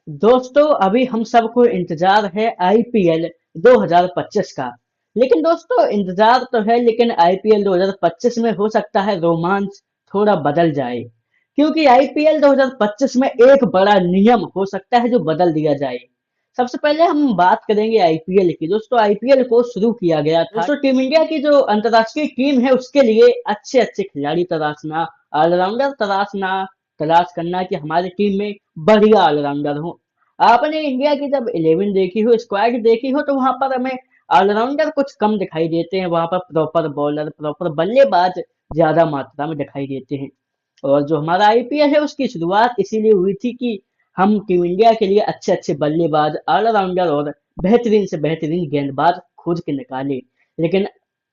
दोस्तों अभी हम सबको इंतजार है आईपीएल 2025 का। लेकिन दोस्तों इंतजार तो है, लेकिन आईपीएल 2025 में हो सकता है रोमांच थोड़ा बदल जाए, क्योंकि आईपीएल 2025 में एक बड़ा नियम हो सकता है जो बदल दिया जाए। सबसे पहले हम बात करेंगे आईपीएल की। दोस्तों आईपीएल को शुरू किया गया था, दोस्तों टीम इंडिया की जो अंतर्राष्ट्रीय टीम है उसके लिए अच्छे अच्छे खिलाड़ी तराशना, ऑलराउंडर तराशना, तलाश करना कि हमारी टीम में बढ़िया ऑलराउंडर हो। आपने इंडिया की जब 11 देखी हो, स्क्वाड देखी हो, तो वहां पर हमें ऑलराउंडर कुछ कम दिखाई देते हैं। वहां पर प्रॉपर बॉलर, प्रॉपर बल्लेबाज ज्यादा मात्रा में दिखाई देते हैं। और जो हमारा आईपीएल है उसकी शुरुआत इसीलिए हुई थी कि हम टीम इंडिया के लिए अच्छे अच्छे बल्लेबाज, ऑलराउंडर और बेहतरीन से बेहतरीन गेंदबाज खोज के निकाले। लेकिन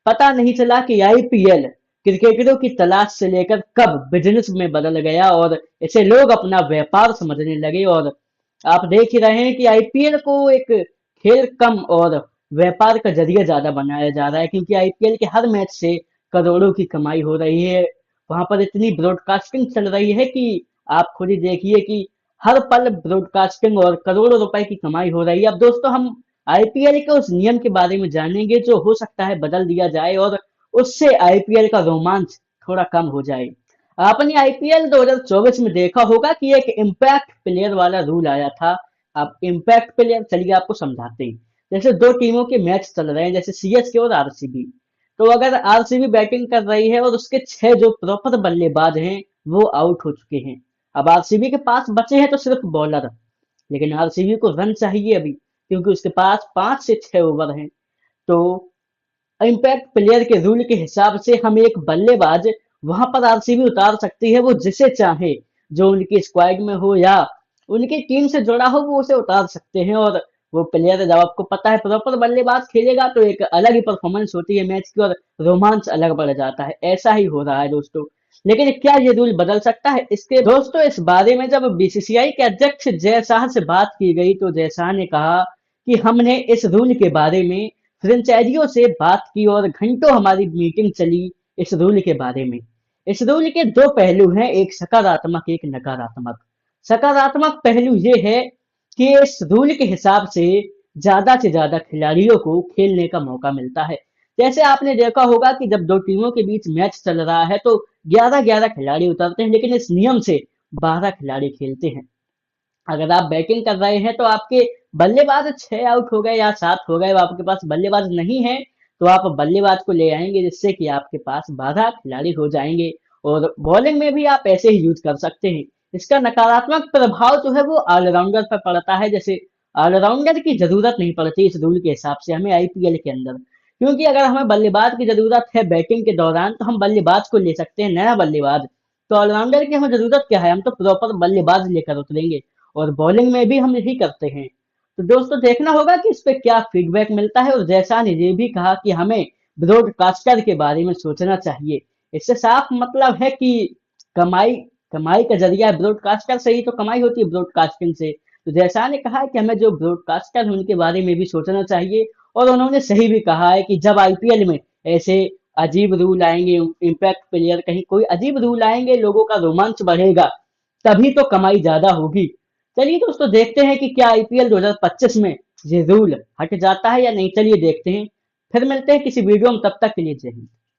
पता नहीं चला कि आईपीएल क्रिकेटरों की तलाश से लेकर कब बिजनेस में बदल गया और इसे लोग अपना व्यापार समझने लगे। और आप देख ही रहे हैं कि आईपीएल को एक खेल कम और व्यापार का जरिया ज्यादा बनाया जा रहा है, क्योंकि आईपीएल के हर मैच से करोड़ों की कमाई हो रही है। वहां पर इतनी ब्रॉडकास्टिंग चल रही है कि आप खुद ही देखिए कि हर पल ब्रॉडकास्टिंग और करोड़ों रुपए की कमाई हो रही है। अब दोस्तों हम आईपीएल के उस नियम के बारे में जानेंगे जो हो सकता है बदल दिया जाए और उससे आईपीएल का रोमांच थोड़ा कम हो जाए। आपने आईपीएल 2024 में देखा होगा कि एक इम्पैक्ट प्लेयर वाला रूल आया था। अब इम्पैक्ट प्लेयर चलिए आपको समझाते हैं। जैसे दो टीमों के मैच चल रहे हैं, जैसे सीएसके और आरसीबी। तो अगर आरसीबी बैटिंग कर रही है और उसके छह जो प्रॉपर बल्लेबाज हैं वो आउट हो चुके हैं। अब आरसीबी के पास बचे हैं तो सिर्फ बॉलर, लेकिन आरसीबी को रन चाहिए अभी, क्योंकि उसके पास 5 से 6 ओवर हैं। तो इम्पैक्ट प्लेयर के रूल के हिसाब से हम एक बल्लेबाज वहां पर आरसीबी उतार सकती है, वो जिसे चाहे, जो उनकी स्क्वाड में हो या उनकी टीम से जुड़ा हो वो उसे उतार सकते हैं। और वो प्लेयर जब आपको पता है प्रॉपर बल्लेबाज खेलेगा तो एक अलग ही परफॉर्मेंस होती है मैच की और रोमांच अलग बढ़ जाता है। ऐसा ही हो रहा है दोस्तों। लेकिन क्या ये रूल बदल सकता है? इसके दोस्तों इस बारे में जब बीसीसीआई के अध्यक्ष जय शाह से बात की गई तो जय शाह ने कहा कि हमने इस रूल के बारे में फ्रेंचाइजियों से बात की और घंटों हमारी मीटिंग चली इस रूल के बारे में। इस रूल के दो पहलू हैं, एक सकारात्मक एक नकारात्मक। सकारात्मक पहलू ये है कि इस रूल के हिसाब से ज्यादा खिलाड़ियों को खेलने का मौका मिलता है। जैसे आपने देखा होगा कि जब दो टीमों के बीच मैच चल रहा है तो 11-11 खिलाड़ी उतरते हैं, लेकिन इस नियम से 12 खिलाड़ी खेलते हैं। अगर आप बैटिंग कर रहे हैं तो आपके बल्लेबाज 6 आउट हो गए या 7 हो गए, आपके पास बल्लेबाज नहीं है, तो आप बल्लेबाज को ले आएंगे जिससे कि आपके पास 12 खिलाड़ी हो जाएंगे। और बॉलिंग में भी आप ऐसे ही यूज कर सकते हैं। इसका नकारात्मक प्रभाव जो है वो ऑलराउंडर पर पड़ता है। जैसे ऑलराउंडर की जरूरत नहीं पड़ती इस रूल के हिसाब से हमें आईपीएल के अंदर, क्योंकि अगर हमें बल्लेबाज की जरूरत है बैटिंग के दौरान तो हम बल्लेबाज को ले सकते हैं, नया बल्लेबाज। तो ऑलराउंडर की हमें जरूरत क्या है, हम तो प्रॉपर बल्लेबाज लेकर उतरेंगे। और बॉलिंग में भी हम यही करते हैं। तो दोस्तों देखना होगा कि इस पे क्या फीडबैक मिलता है। और जैसा ने ये भी कहा कि हमें ब्रॉडकास्टर के बारे में सोचना चाहिए। इससे साफ मतलब है कि कमाई कमाई का जरिया है ब्रॉडकास्टर से ही तो कमाई होती है ब्रॉडकास्टिंग से। तो जैसा ने कहा है कि हमें जो ब्रॉडकास्टर है उनके बारे में भी सोचना चाहिए। और उन्होंने सही भी कहा है कि जब आईपीएल में ऐसे अजीब रूल आएंगे, इम्पैक्ट प्लेयर कहीं कोई अजीब रूल आएंगे, लोगों का रोमांच बढ़ेगा, तभी तो कमाई ज्यादा होगी। चलिए दोस्तों देखते हैं कि क्या आईपीएल 2025 में ये रूल हट जाता है या नहीं। चलिए देखते हैं। फिर मिलते हैं किसी वीडियो में, तब तक के लिए जय हिंद।